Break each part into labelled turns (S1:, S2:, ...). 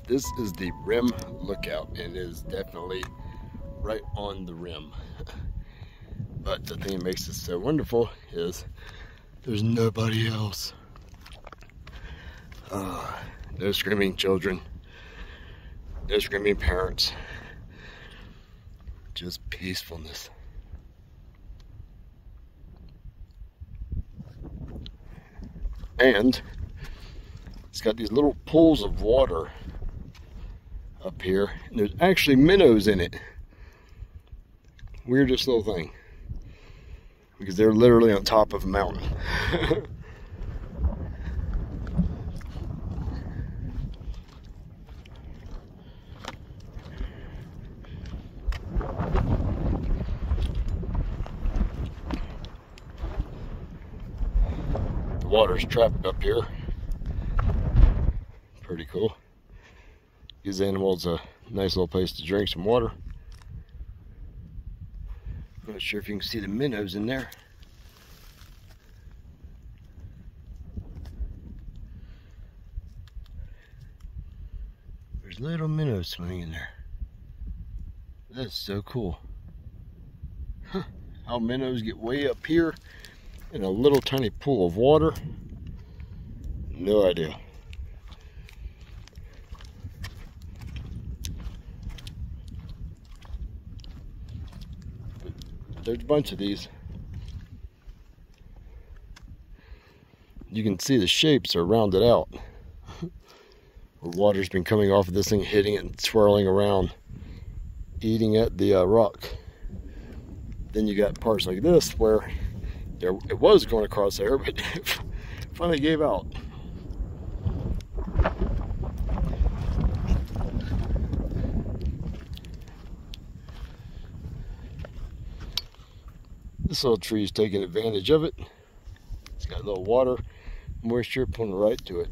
S1: This is the rim lookout, and it is definitely right on the rim. But the thing that makes it so wonderful is there's nobody else. No screaming children, no screaming parents, just peacefulness. And it's got these little pools of water up here, and there's actually minnows in it. Weirdest little thing, because they're literally on top of a mountain. The water's trapped up here. Pretty cool. Gives animals a nice little place to drink some water. Not sure if you can see the minnows in there. There's little minnows swimming in there. That's so cool. Huh. How minnows get way up here in a little tiny pool of water? No idea. There's a bunch of these. You can see the shapes are rounded out. Where water's been coming off of this thing, hitting it and swirling around, eating at the rock. Then you got parts like this where it was going across there, but it finally gave out. This little tree is taking advantage of it. It's got a little water, moisture pulling right to it.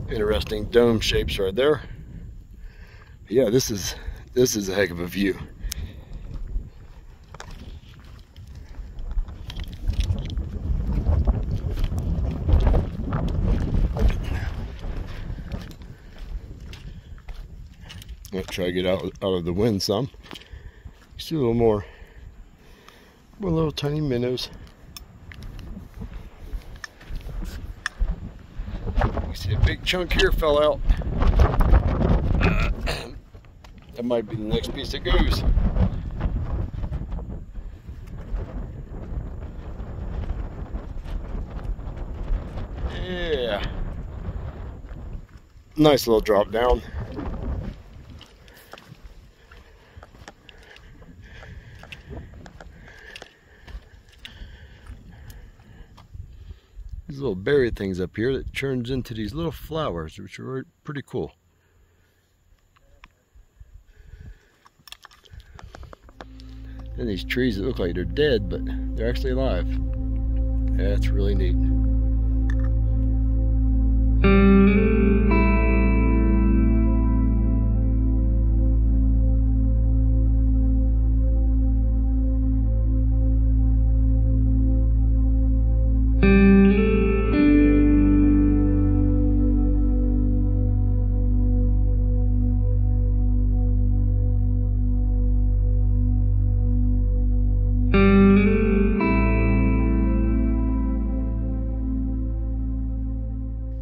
S1: Interesting dome shapes right there. But yeah, this is a heck of a view. I'm gonna try to get out of the wind some. You see a little more little tiny minnows. You see a big chunk here fell out. That might be the next piece that goes. Yeah. Nice little drop down. These little berry things up here that turns into these little flowers, which are pretty cool. And these trees that look like they're dead, but they're actually alive. That's really neat.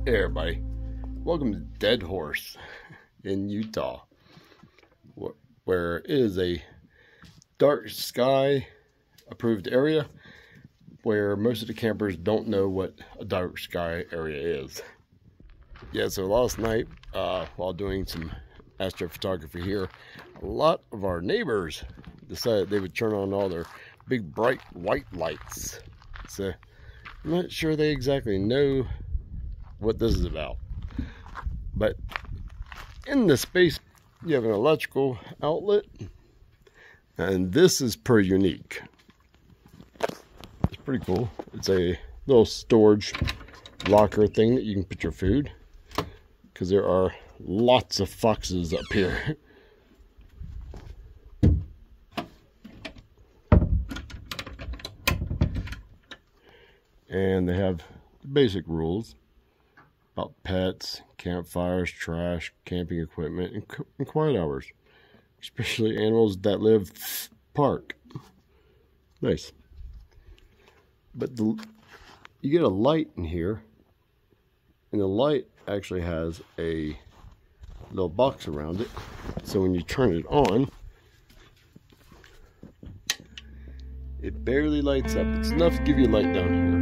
S1: Hey everybody, welcome to Dead Horse in Utah, where it is a dark sky approved area where most of the campers don't know what a dark sky area is. Yeah, so last night while doing some astrophotography here, a lot of our neighbors decided they would turn on all their big bright white lights. So I'm not sure they exactly know what this is about, but in the space you have an electrical outlet, and this is pretty unique. It's pretty cool. It's a little storage locker thing that you can put your food, because there are lots of foxes up here. And they have the basic rules about pets, campfires, trash, camping equipment, and quiet hours. Especially animals that live park. Nice. But you get a light in here, and the light actually has a little box around it. So when you turn it on, it barely lights up. It's enough to give you a light down here.